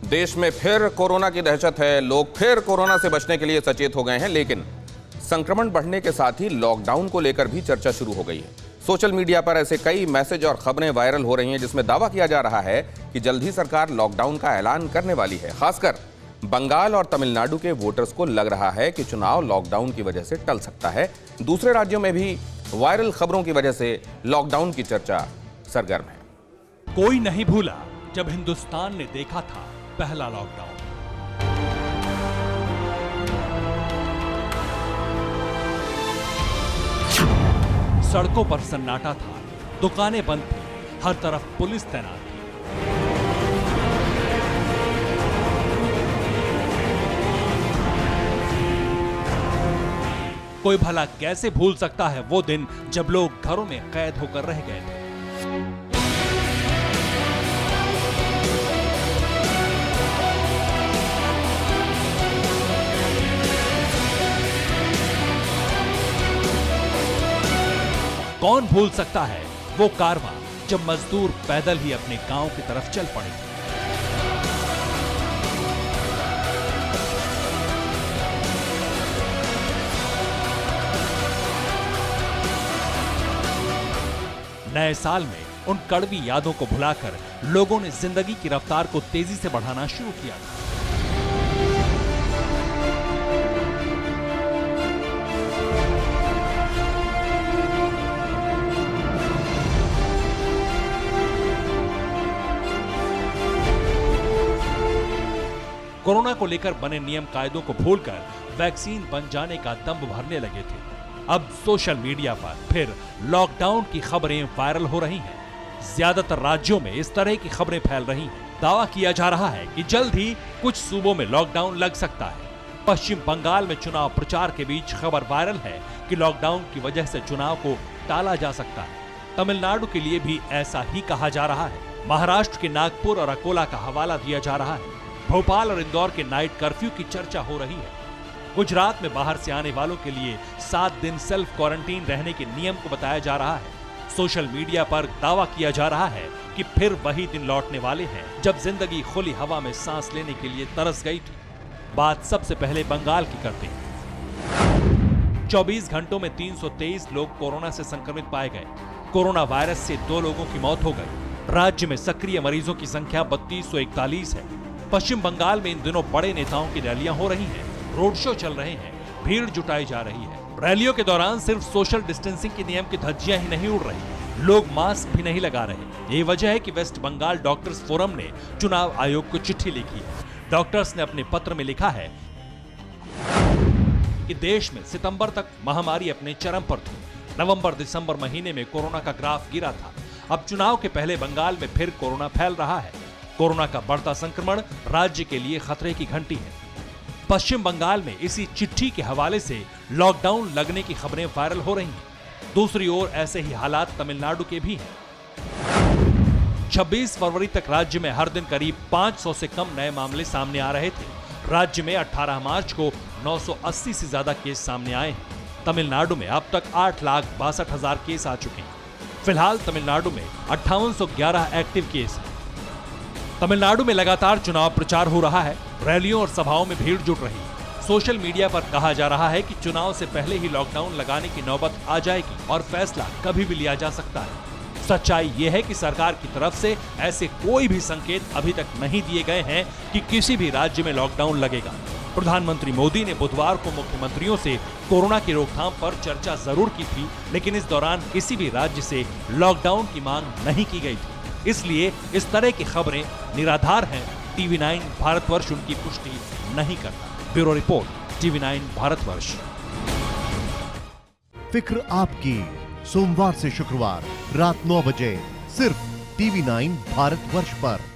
देश में फिर कोरोना की दहशत है। लोग फिर कोरोना से बचने के लिए सचेत हो गए हैं, लेकिन संक्रमण बढ़ने के साथ ही लॉकडाउन को लेकर भी चर्चा शुरू हो गई है। सोशल मीडिया पर ऐसे कई मैसेज और खबरें वायरल हो रही हैं जिसमें दावा किया जा रहा है कि जल्द ही सरकार लॉकडाउन का ऐलान करने वाली है। खासकर बंगाल और तमिलनाडु के वोटर्स को लग रहा है कि चुनाव लॉकडाउन की वजह से टल सकता है। दूसरे राज्यों में भी वायरल खबरों की वजह से लॉकडाउन की चर्चा सरगर्म है। कोई नहीं भूला जब हिंदुस्तान ने देखा था पहला लॉकडाउन। सड़कों पर सन्नाटा था, दुकानें बंद थी, हर तरफ पुलिस तैनात थी। कोई भला कैसे भूल सकता है वो दिन जब लोग घरों में कैद होकर रह गए थे। कौन भूल सकता है वो कारवां जब मजदूर पैदल ही अपने गांव की तरफ चल पड़े। नए साल में उन कड़वी यादों को भुलाकर लोगों ने जिंदगी की रफ्तार को तेजी से बढ़ाना शुरू किया था। कोरोना को लेकर बने नियम कायदों को भूलकर वैक्सीन बन जाने का दम भरने लगे थे। अब सोशल मीडिया पर फिर लॉकडाउन की खबरें वायरल हो रही हैं। ज्यादातर राज्यों में इस तरह की खबरें फैल रही हैं। दावा किया जा रहा है कि जल्द ही कुछ सूबों में लॉकडाउन लग सकता है। पश्चिम बंगाल में चुनाव प्रचार के बीच खबर वायरल है कि लॉकडाउन की वजह से चुनाव को टाला जा सकता है। तमिलनाडु के लिए भी ऐसा ही कहा जा रहा है। महाराष्ट्र के नागपुर और अकोला का हवाला दिया जा रहा है। भोपाल और इंदौर के नाइट कर्फ्यू की चर्चा हो रही है। गुजरात में बाहर से आने वालों के लिए 7 दिन सेल्फ क्वारंटीन रहने के नियम को बताया जा रहा है। सोशल मीडिया पर दावा किया जा रहा है कि फिर वही दिन लौटने वाले हैं जब जिंदगी खुली हवा में सांस लेने के लिए तरस गई थी। बात सबसे पहले बंगाल की करते हैं। 24 घंटों में 323 लोग कोरोना से संक्रमित पाए गए। कोरोना वायरस से 2 लोगों की मौत हो गई। राज्य में सक्रिय मरीजों की संख्या 3241 है। पश्चिम बंगाल में इन दिनों बड़े नेताओं की रैलियां हो रही हैं, रोड शो चल रहे हैं, भीड़ जुटाई जा रही है। रैलियों के दौरान सिर्फ सोशल डिस्टेंसिंग के नियम की धज्जियां ही नहीं उड़ रही, लोग मास्क भी नहीं लगा रहे। यही वजह है कि वेस्ट बंगाल डॉक्टर्स फोरम ने चुनाव आयोग को चिट्ठी लिखी है। डॉक्टर्स ने अपने पत्र में लिखा है कि देश में सितंबर तक महामारी अपने चरम पर थी। नवंबर दिसंबर महीने में कोरोना का ग्राफ गिरा था। अब चुनाव के पहले बंगाल में फिर कोरोना फैल रहा है। कोरोना का बढ़ता संक्रमण राज्य के लिए खतरे की घंटी है। पश्चिम बंगाल में इसी चिट्ठी के हवाले से लॉकडाउन लगने की खबरें वायरल हो रही हैं। दूसरी ओर ऐसे ही हालात तमिलनाडु के भी हैं। 26 फरवरी तक राज्य में हर दिन करीब 500 से कम नए मामले सामने आ रहे थे। राज्य में 18 मार्च को 980 से ज्यादा केस सामने आए हैं। तमिलनाडु में अब तक 8,62,000 केस आ चुके हैं। फिलहाल तमिलनाडु में 5811 एक्टिव केस हैं। तमिलनाडु में लगातार चुनाव प्रचार हो रहा है। रैलियों और सभाओं में भीड़ जुट रही है। सोशल मीडिया पर कहा जा रहा है कि चुनाव से पहले ही लॉकडाउन लगाने की नौबत आ जाएगी और फैसला कभी भी लिया जा सकता है। सच्चाई यह है कि सरकार की तरफ से ऐसे कोई भी संकेत अभी तक नहीं दिए गए हैं कि किसी भी राज्य में लॉकडाउन लगेगा। प्रधानमंत्री मोदी ने बुधवार को मुख्यमंत्रियों से कोरोना की रोकथाम पर चर्चा जरूर की थी, लेकिन इस दौरान किसी भी राज्य से लॉकडाउन की मांग नहीं की गई थी। इसलिए इस तरह की खबरें निराधार हैं। TV9 भारतवर्ष उनकी पुष्टि नहीं करता। Bureau report, TV9 Bharatvarsh. फिक्र आपकी, सोमवार से शुक्रवार रात 9 बजे सिर्फ TV9 भारतवर्ष पर।